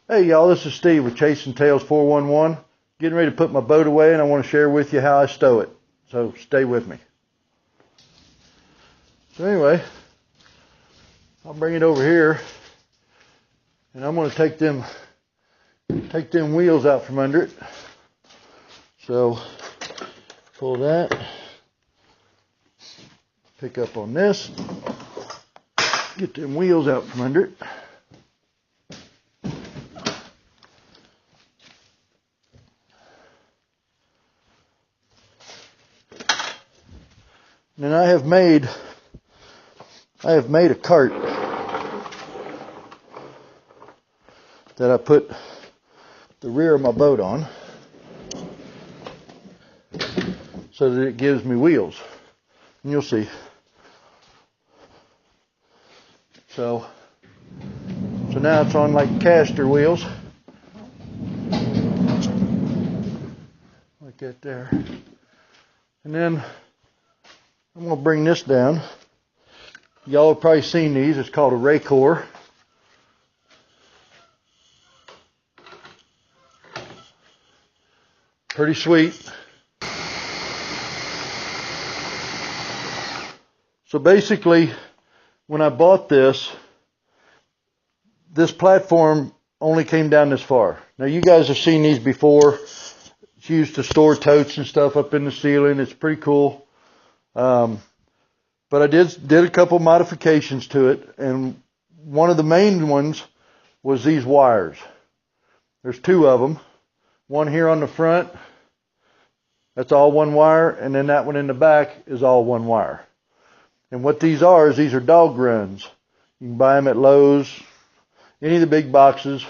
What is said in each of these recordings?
Hey y'all, this is Steve with Chasing Tails 411. Getting ready to put my boat away, and I want to share with you how I stow it. So stay with me. So anyway, I'll bring it over here, and I'm going to take them wheels out from under it. So pull that, pick up on this, get them wheels out from under it. And then I have made a cart that I put the rear of my boat on so that it gives me wheels. And you'll see. So now it's on like caster wheels. Like that there. And then I'm going to bring this down. Y'all have probably seen these. It's called a Raycor. Pretty sweet. So basically, when I bought this platform only came down this far. Now you guys have seen these before. It's used to store totes and stuff up in the ceiling. It's pretty cool. But I did a couple modifications to it, and one of the main ones was these wires. There's two of them. One here on the front, that's all one wire, and then that one in the back is all one wire. And what these are is these are dog runs. You can buy them at Lowe's, any of the big boxes,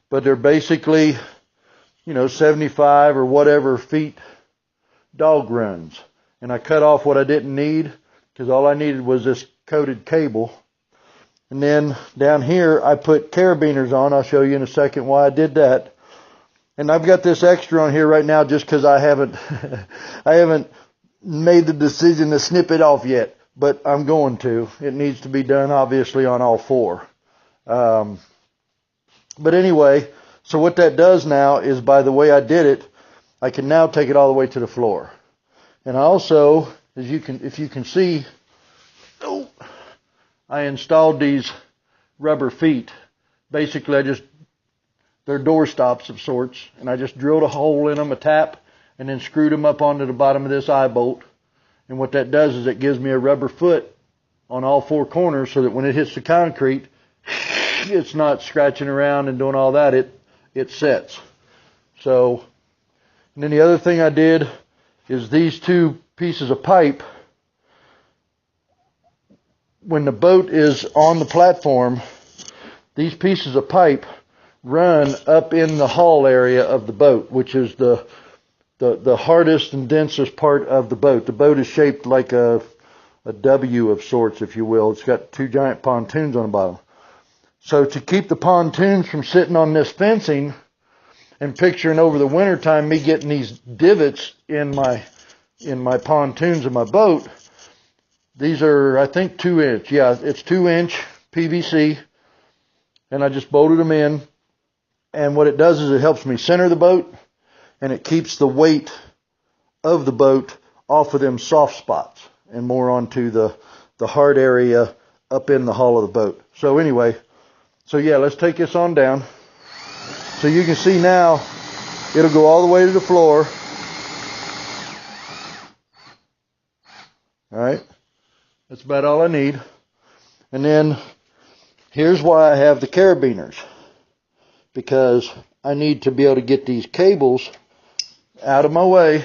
but they're basically, 75 or whatever feet dog runs. And I cut off what I didn't need, because all I needed was this coated cable. And then down here I put carabiners on. I'll show you in a second why I did that. And I've got this extra on here right now just because I haven't I haven't made the decision to snip it off yet, but I'm going to. It needs to be done obviously on all four. But anyway, so what that does now is, by the way I did it, I can now take it all the way to the floor. And I also, if you can see, I installed these rubber feet. Basically, they're door stops of sorts, and I just drilled a hole in them, a tap, and then screwed them up onto the bottom of this eye bolt. And what that does is it gives me a rubber foot on all four corners, so that when it hits the concrete, it's not scratching around and doing all that. It sets. So, and then the other thing I did is these two pieces of pipe. When the boat is on the platform, these pieces of pipe run up in the hull area of the boat, which is the hardest and densest part of the boat. The boat is shaped like a W of sorts, if you will. It's got two giant pontoons on the bottom. So to keep the pontoons from sitting on this fencing, and picturing over the winter time me getting these divots in my pontoons of my boat, these are, I think, 2 inch. Yeah, it's 2 inch PVC, and I just bolted them in. And what it does is it helps me center the boat, and it keeps the weight of the boat off of them soft spots and more onto the hard area up in the hull of the boat. So anyway, yeah, let's take this on down. So you can see now, it'll go all the way to the floor. All right, that's about all I need. And then here's why I have the carabiners, because I need to be able to get these cables out of my way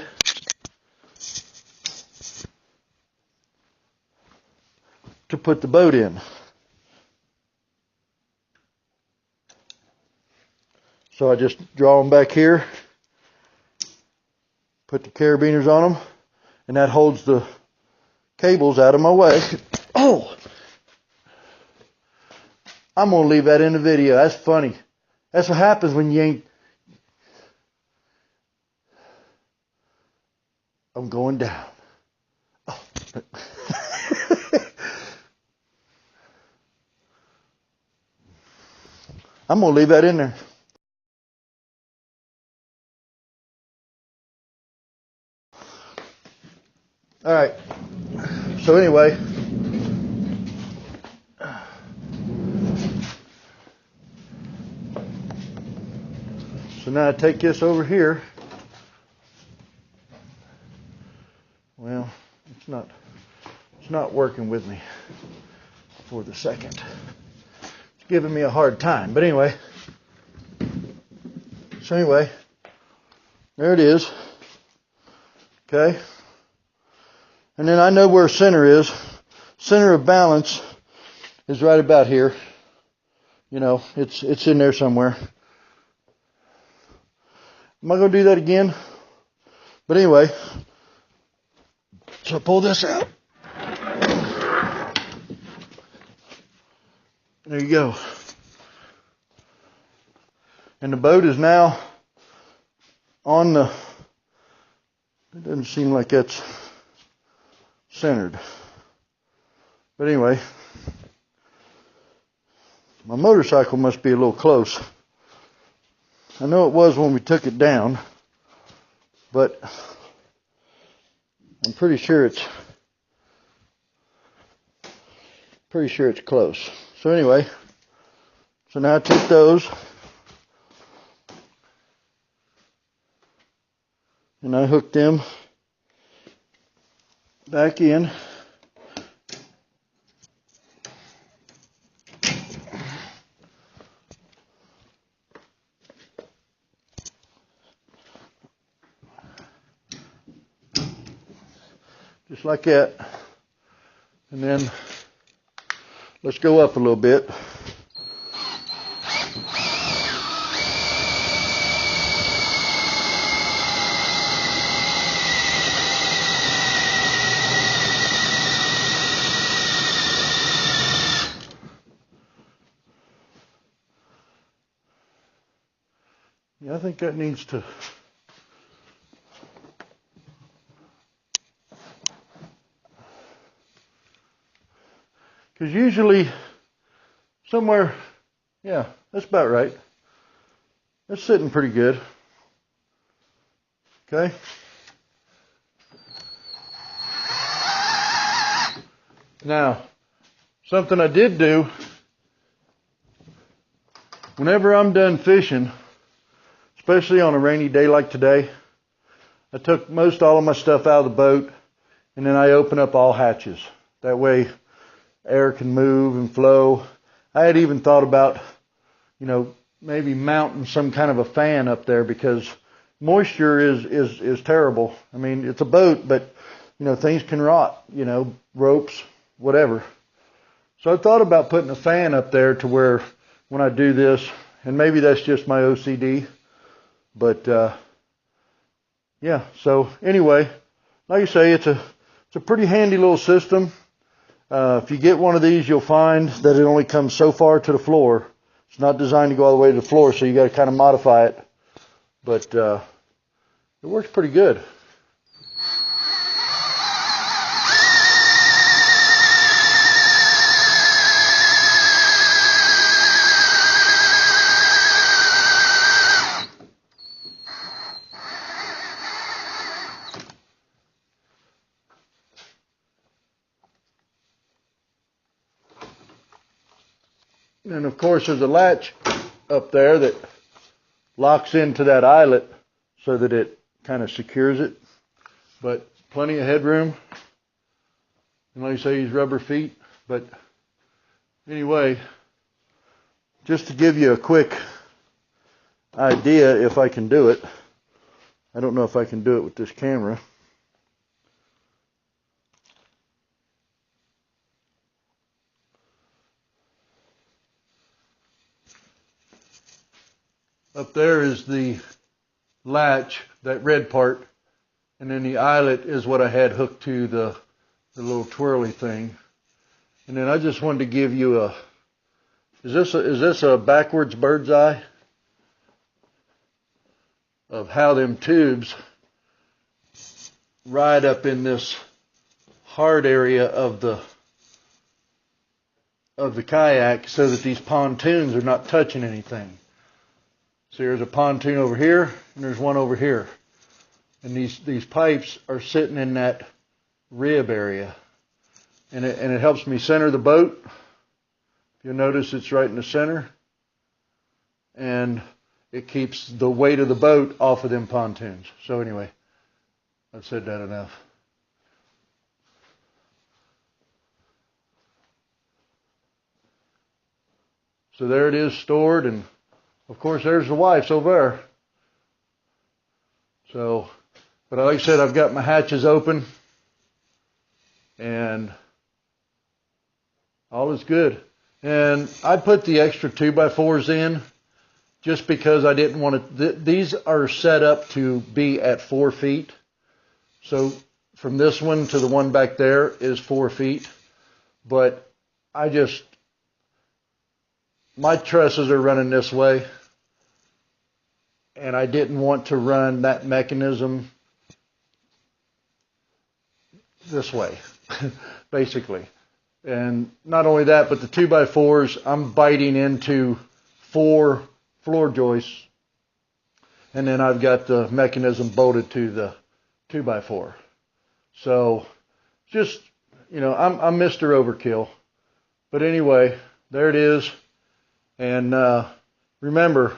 to put the boat in. So I just draw them back here, put the carabiners on them, and that holds the cables out of my way. Oh! I'm going to leave that in the video. That's funny. That's what happens when you ain't... I'm going down. Oh. I'm going to leave that in there. All right. So anyway, so now I take this over here. Well, it's not working with me for the second. It's giving me a hard time. But anyway, there it is. Okay. And then I know where center is. Center of balance is right about here. You know, it's in there somewhere. Am I going to do that again? But anyway, so I pull this out. There you go. And the boat is now on the, it doesn't seem like that's centered. But anyway, my motorcycle must be a little close. I know it was when we took it down, but I'm pretty sure it's close. So anyway, so now I took those and I hooked them back in. Just like that. And then let's go up a little bit. Yeah, I think that needs to. Because usually somewhere, yeah, that's about right. That's sitting pretty good. Okay. Now, something I did do, whenever I'm done fishing, especially on a rainy day like today, I took most all of my stuff out of the boat and then I open up all hatches. That way air can move and flow. I had even thought about, maybe mounting some kind of a fan up there because moisture is terrible. I mean, it's a boat, but, things can rot, ropes, whatever. So I thought about putting a fan up there to where when I do this, and maybe that's just my OCD, but, yeah, so anyway, like I say, it's a pretty handy little system. If you get one of these, you'll find that it only comes so far to the floor. It's not designed to go all the way to the floor, so you got to kind of modify it. But it works pretty good. And of course there's a latch up there that locks into that eyelet so that it kind of secures it. But plenty of headroom. And like I say, these rubber feet. But anyway, just to give you a quick idea if I can do it. I don't know if I can do it with this camera. Up there is the latch, that red part, and then the eyelet is what I had hooked to the little twirly thing. And then I just wanted to give you a, is this a backwards bird's eye of how them tubes ride up in this hard area of the kayak so that these pontoons are not touching anything. So there's a pontoon over here, and there's one over here. And these pipes are sitting in that rib area. And it helps me center the boat. You'll notice it's right in the center. And it keeps the weight of the boat off of them pontoons. So anyway, I've said that enough. So there it is stored, and of course there's the wife's over there. So, but like I said, I've got my hatches open, and all is good. And I put the extra 2x4s in just because I didn't want to. These are set up to be at 4 feet. So from this one to the one back there is 4 feet. But my trusses are running this way, and I didn't want to run that mechanism this way, basically. And not only that, but the 2x4s, I'm biting into 4 floor joists, and then I've got the mechanism bolted to the 2x4. So just, I'm Mr. Overkill. But anyway, there it is. And remember,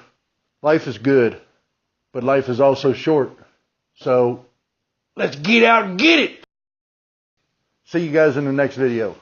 life is good, but life is also short. So let's get out and get it. See you guys in the next video.